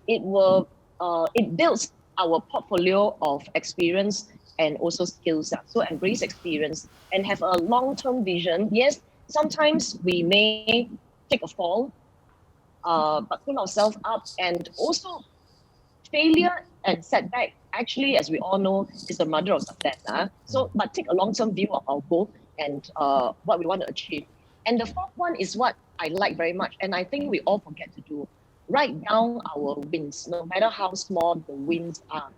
builds our portfolio of experience and also skills. So embrace experience and have a long-term vision. Yes, sometimes we may take a fall, but pull ourselves up, and also failure and setback, actually, as we all know, is the mother of success. So, but take a long-term view of our goal and what we want to achieve. And the fourth one is what I like very much, and I think we all forget to do. Write down our wins, no matter how small the wins are.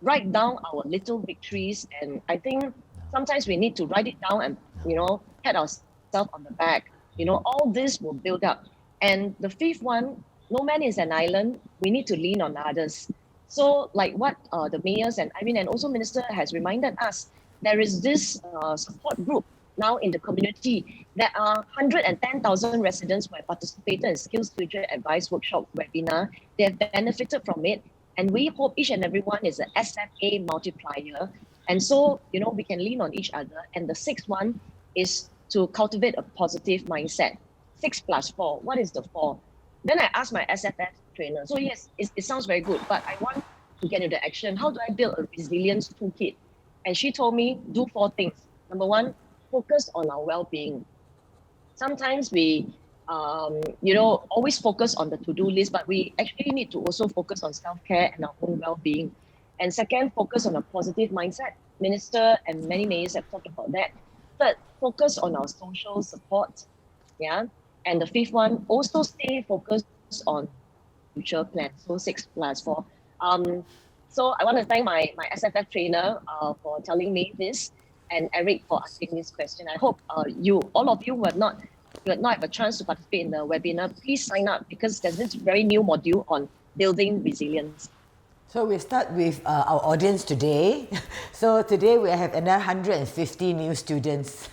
Write down our little victories, and I think sometimes we need to write it down and, pat ourselves on the back. All this will build up. And the fifth one, no man is an island. We need to lean on others. So like what the mayors and Irene and also Minister has reminded us, there is this support group now in the community. There are 110,000 residents who have participated in SkillsFuture Advice Workshop webinar. They have benefited from it. And we hope each and every one is an SFA multiplier. And so, we can lean on each other. And the sixth one is to cultivate a positive mindset. 6+4. What is the 4? Then I asked my SFF trainer. So yes, it sounds very good, but I want to get into action. How do I build a resilience toolkit? And she told me, do 4 things. Number 1, focus on our well-being. Sometimes we, always focus on the to-do list, but we actually need to also focus on self-care and our own well-being. And second, focus on a positive mindset. Minister and many mayors have talked about that. Third, focus on our social support. Yeah. And the fifth one, also stay focused on future plans. So 6+4. So I want to thank my SFF trainer for telling me this, and Eric for asking this question. I hope all of you who have not have a chance to participate in the webinar, please sign up, because there's this very new module on building resilience. So we start with our audience today. So today we have another 150 new students.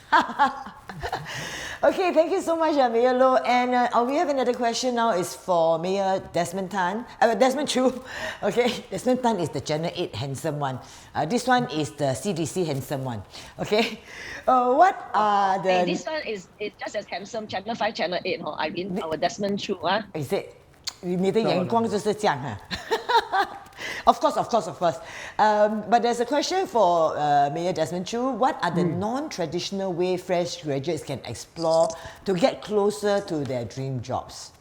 Okay, thank you so much, Mayor Loh. And we have another question now. Is for Mayor Desmond Chu. Okay, Desmond Tan is the Channel 8 handsome one. This one is the CDC handsome one. Okay, what are the... Hey, this one is just as handsome, Channel 5, Channel 8, I mean, our Desmond Chu. Is it? 你的眼光就是这样哈。Of course. But there's a question for Mayor Desmond Chu. What are the non-traditional way fresh graduates can explore to get closer to their dream jobs?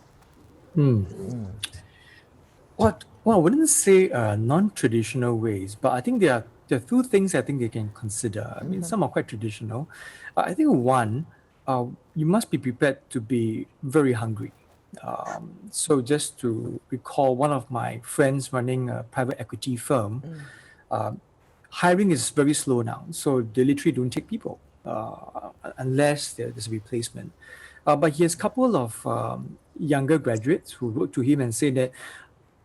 Well, I wouldn't say non-traditional ways, but I think there are 2 things I think they can consider. I mean, some are quite traditional. I think one, you must be prepared to be very hungry. So just to recall, one of my friends running a private equity firm, hiring is very slow now. So they literally don't take people unless there's a replacement. But he has a couple of younger graduates who wrote to him and said that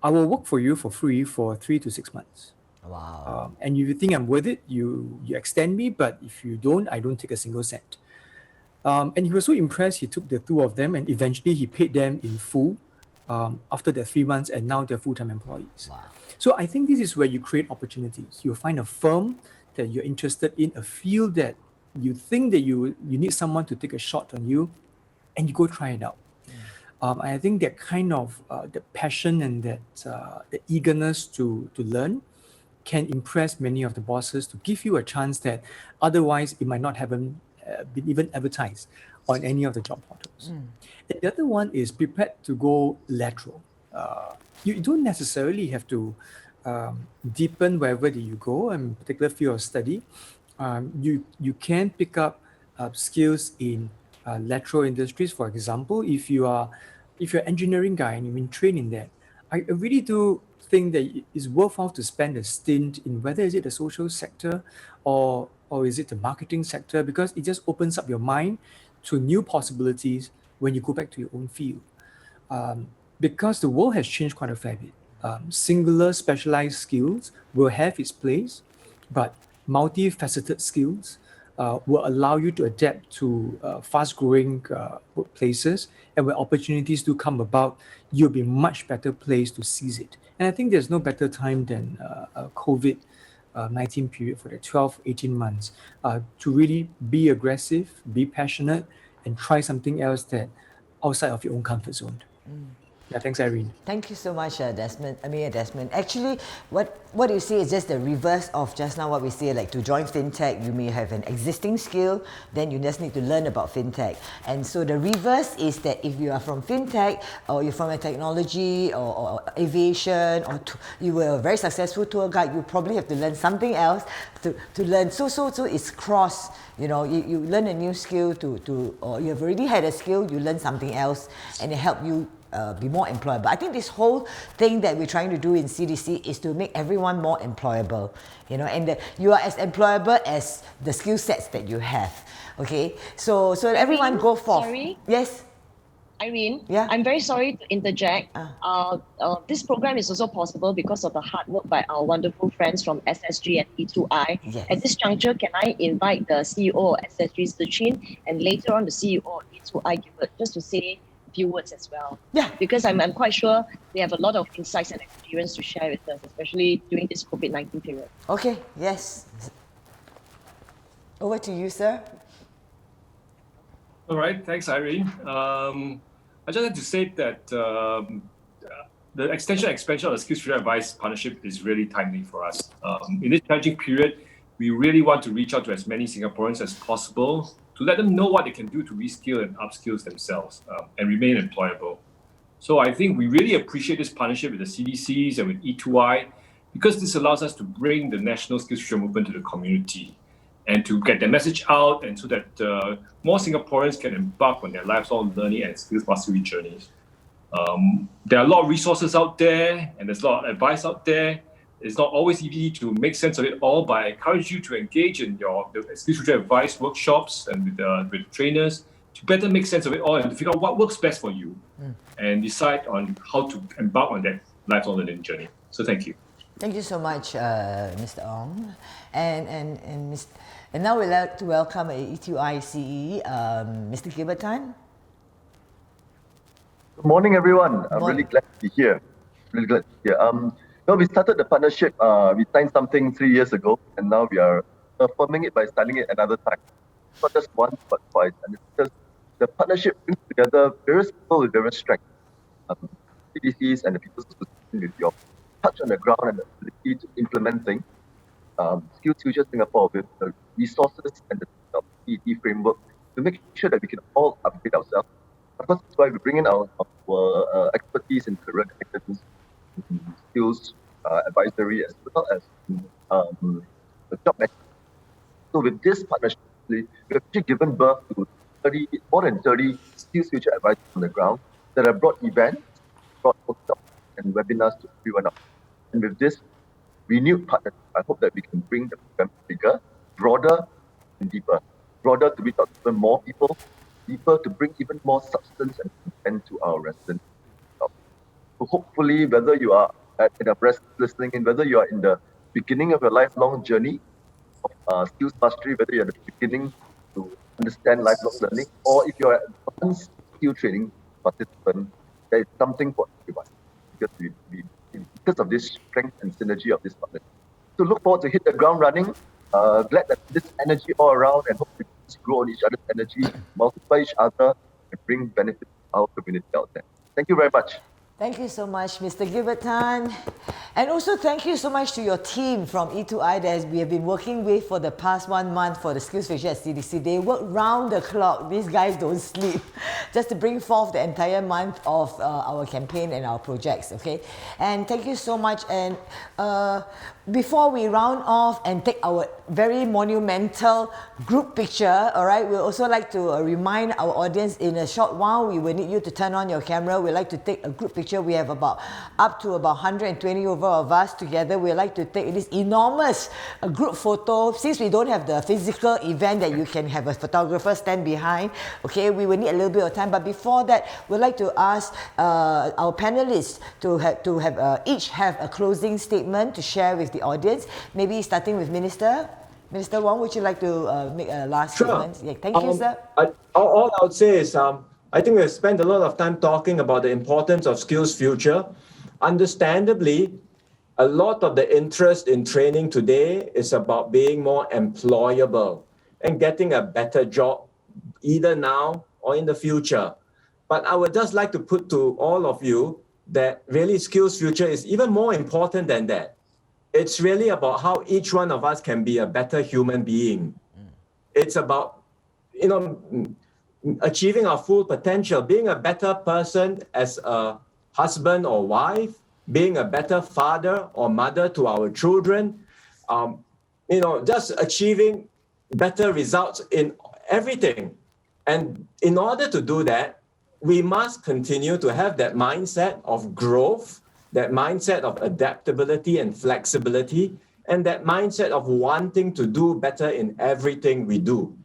I will work for you for free for 3 to 6 months. Wow. And if you think I'm worth it, you extend me. But if you don't, I don't take a single cent. And he was so impressed, he took the two of them and eventually he paid them in full after the 3 months, and now they're full-time employees. Wow. So I think this is where you create opportunities. You find a firm that you're interested in, a field that you think that you need someone to take a shot on you, and you go try it out. I think that kind of the passion and that the eagerness to learn can impress many of the bosses to give you a chance that otherwise it might not have been even advertised on any of the job portals. And the other one is prepared to go lateral. You don't necessarily have to deepen wherever that you go, in particular field of study. You can pick up skills in lateral industries. For example, if you're engineering guy and you've been trained in that, I really do think that it's worthwhile to spend a stint in whether is it the social sector or is it the marketing sector, because it just opens up your mind to new possibilities when you go back to your own field. Because the world has changed quite a fair bit. Singular specialized skills will have its place, but multifaceted skills will allow you to adapt to fast-growing workplaces, and when opportunities do come about, you'll be much better placed to seize it. And I think there's no better time than COVID-19 period for the 12, 18 months to really be aggressive, be passionate, and try something else that outside of your own comfort zone. Yeah, thanks, Irene. Thank you so much, Desmond. Desmond. Actually, what you see is just the reverse of just now what we say. Like to join fintech, you may have an existing skill, then you just need to learn about fintech. And so the reverse is that if you are from fintech or you're from a technology or aviation or you were a very successful tour guide, you probably have to learn something else to learn. So it's cross. You know, you learn a new skill or you have already had a skill, you learn something else, and it helps you be more employable. I think this whole thing that we're trying to do in CDC is to make everyone more employable, you know, and you are as employable as the skill sets that you have. Okay, so everyone go forth. Sorry? Yes. Irene, Yeah. I'm very sorry to interject. This program is also possible because of the hard work by our wonderful friends from SSG and E2I. Yes. At this juncture, can I invite the CEO of SSG, Sachin, and later on the CEO of E2I, Gilbert, just to say a few words as well? Yeah. Because I'm quite sure they have a lot of insights and experience to share with us, especially during this COVID-19 period. Okay. Yes. Over to you, sir. All right, thanks, Irene. I just have to say that the expansion of the SkillsFuture Advice partnership is really timely for us. In this challenging period, we really want to reach out to as many Singaporeans as possible to let them know what they can do to reskill and upskill themselves and remain employable. So I think we really appreciate this partnership with the CDCs and with E2I because this allows us to bring the national SkillsFuture movement to the community and to get the message out, and so that more Singaporeans can embark on their lifelong learning and skills mastery journeys. There are a lot of resources out there, and there's a lot of advice out there. It's not always easy to make sense of it all, but I encourage you to engage in the SkillsFuture advice workshops and with trainers to better make sense of it all and to figure out what works best for you and decide on how to embark on that lifelong learning journey. So thank you. Thank you so much, Mr. Ong. And now we'd like to welcome E2I CE, Mr. Gilbert Tan. Good morning, everyone. I'm Morning. really glad to be here. Really glad to be here. Well, we started the partnership, we signed something 3 years ago, and now we are affirming it by starting it another time. Not just once, but twice. And it's because the partnership brings together various people with various strengths. CDCs and the people associated with your touch on the ground and the ability to implement things. SkillsFuture Singapore with the resources and the CET framework to make sure that we can all upgrade ourselves. Of course, that's why we bring in our expertise in career guidance, skills advisory, as well as the job matching. So with this partnership, we've actually given birth to more than 30 SkillsFuture advisors on the ground that have brought events, brought workshops and webinars to everyone else. And with this renewed partnership, I hope that we can bring the program bigger, broader, and deeper. Broader to reach out to even more people, deeper to bring even more substance and content to our residents. So hopefully, whether you are in a breast listening in, whether you are in the beginning of your lifelong journey of skills mastery, whether you're at the beginning to understand lifelong learning, or if you're an advanced skill training participant, there is something for everyone because of this strength and synergy of this partnership. So look forward to hit the ground running. Glad that this energy all around, and hope we grow on each other's energy, multiply each other, and bring benefit to our community out there. Thank you very much. Thank you so much, Mr. Gilbert Tan. And also thank you so much to your team from E2I that we have been working with for the past 1 month for the SkillsFuture at CDC. They work round the clock. These guys don't sleep just to bring forth the entire month of our campaign and our projects, okay? And thank you so much. And before we round off and take our very monumental group picture, all right, we'd also like to remind our audience in a short while, we will need you to turn on your camera. We'd like to take a group picture. We have up to about 120 over of us together. We'd like to take this enormous group photo. Since we don't have the physical event that you can have a photographer stand behind, okay, we will need a little bit of time. But before that, we'd like to ask our panelists to have each have a closing statement to share with the audience. Maybe starting with Minister Wong, would you like to make a last statement? Yeah, thank you, sir. All I would say is, I think we've spent a lot of time talking about the importance of SkillsFuture. Understandably, a lot of the interest in training today is about being more employable and getting a better job, either now or in the future. But I would just like to put to all of you that really SkillsFuture is even more important than that. It's really about how each one of us can be a better human being. It's about, achieving our full potential, being a better person as a husband or wife, being a better father or mother to our children, just achieving better results in everything. And in order to do that, we must continue to have that mindset of growth, that mindset of adaptability and flexibility, and that mindset of wanting to do better in everything we do.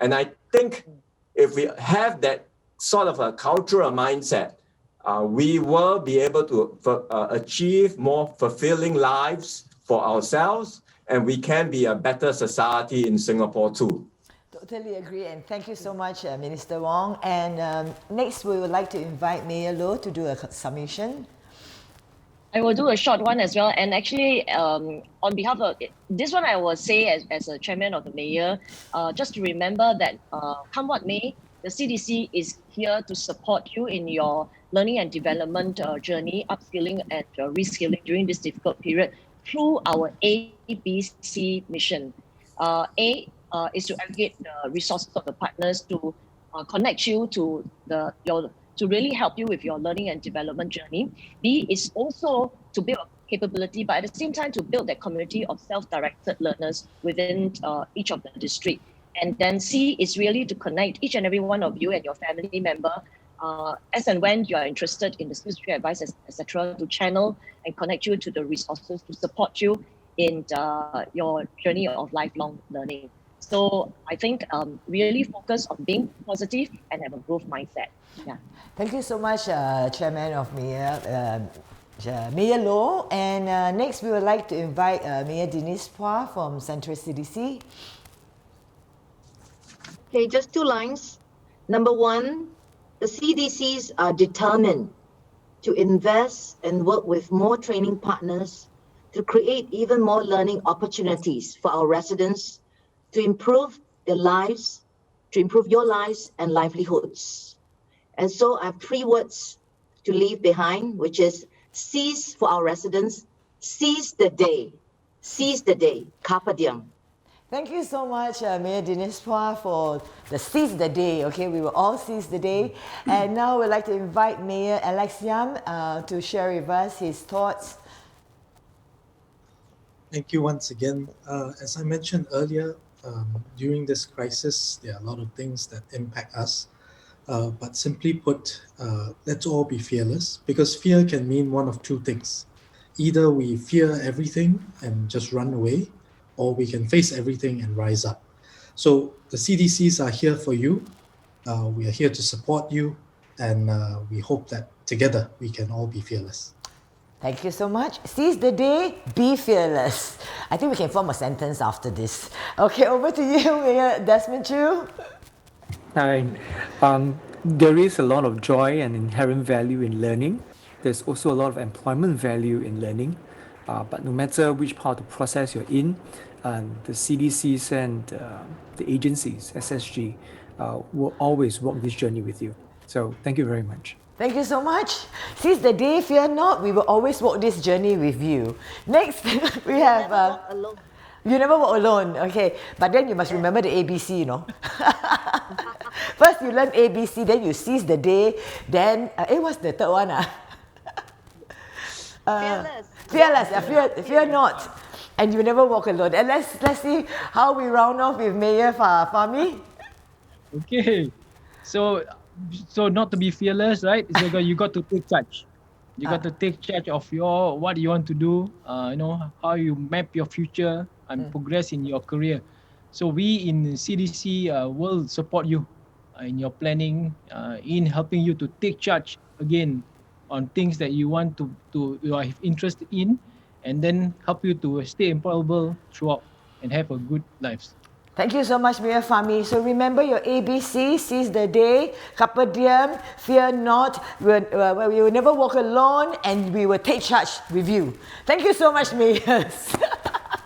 And I think if we have that sort of a cultural mindset, we will be able to achieve more fulfilling lives for ourselves, and we can be a better society in Singapore too. Totally agree, and thank you so much, Minister Wong. And next, we would like to invite Mayor Loh to do a summation. I will do a short one as well. And actually, on behalf of this one, I will say as a chairman of the mayor, just to remember that come what may, the CDC is here to support you in your learning and development journey, upskilling and reskilling during this difficult period through our ABC mission. A is to aggregate the resources of the partners to connect you to to really help you with your learning and development journey. B is also to build a capability, but at the same time to build that community of self-directed learners within each of the district. And then C is really to connect each and every one of you and your family member as and when you are interested in the SkillsFuture advice, etc., to channel and connect you to the resources to support you in your journey of lifelong learning. So I think really focus on being positive and have a growth mindset. Yeah. Thank you so much, Chairman of Mayor Loh. And next, we would like to invite Mayor Denise Phua from Central CDC. Okay, just 2 lines. Number 1, the CDCs are determined to invest and work with more training partners to create even more learning opportunities for our residents to improve their lives, to improve your lives and livelihoods. And so I have 3 words to leave behind, which is seize for our residents, seize the day, carpe diem. Thank you so much, Mayor Denise Phua, for the seize the day. Okay, we will all seize the day. And now we'd like to invite Mayor Alex Yam to share with us his thoughts. Thank you once again. As I mentioned earlier, during this crisis, there are a lot of things that impact us. But simply put, let's all be fearless, because fear can mean one of 2 things. Either we fear everything and just run away, or we can face everything and rise up. So the CDCs are here for you. We are here to support you, and we hope that together we can all be fearless. Thank you so much. Seize the day, be fearless. I think we can form a sentence after this. Okay, over to you, Mayor Desmond Chew. Hi. There is a lot of joy and inherent value in learning. There's also a lot of employment value in learning. But no matter which part of the process you're in, the CDCs and the agencies, SSG, will always walk this journey with you. So thank you very much. Thank you so much. Seize the day, fear not. We will always walk this journey with you. Next, we have. Alone. You never walk alone, okay. But then you must remember the ABC, you know. First you learn ABC, then you seize the day, then, what's the third one? Fearless. Fearless, fear not. And you never walk alone. And let's see how we round off with Mayor Fahmi. Okay. So not to be fearless, right? So you got to take charge. You got to take charge of what you want to do. How you map your future and progress in your career. So we in CDC will support you in your planning, in helping you to take charge again on things that you want you are interested in, and then help you to stay employable throughout and have a good life. Thank you so much, Mayor Fahmi. So remember your ABC, seize the day, carpe diem, fear not, we will never walk alone, and we will take charge with you. Thank you so much, Mayors.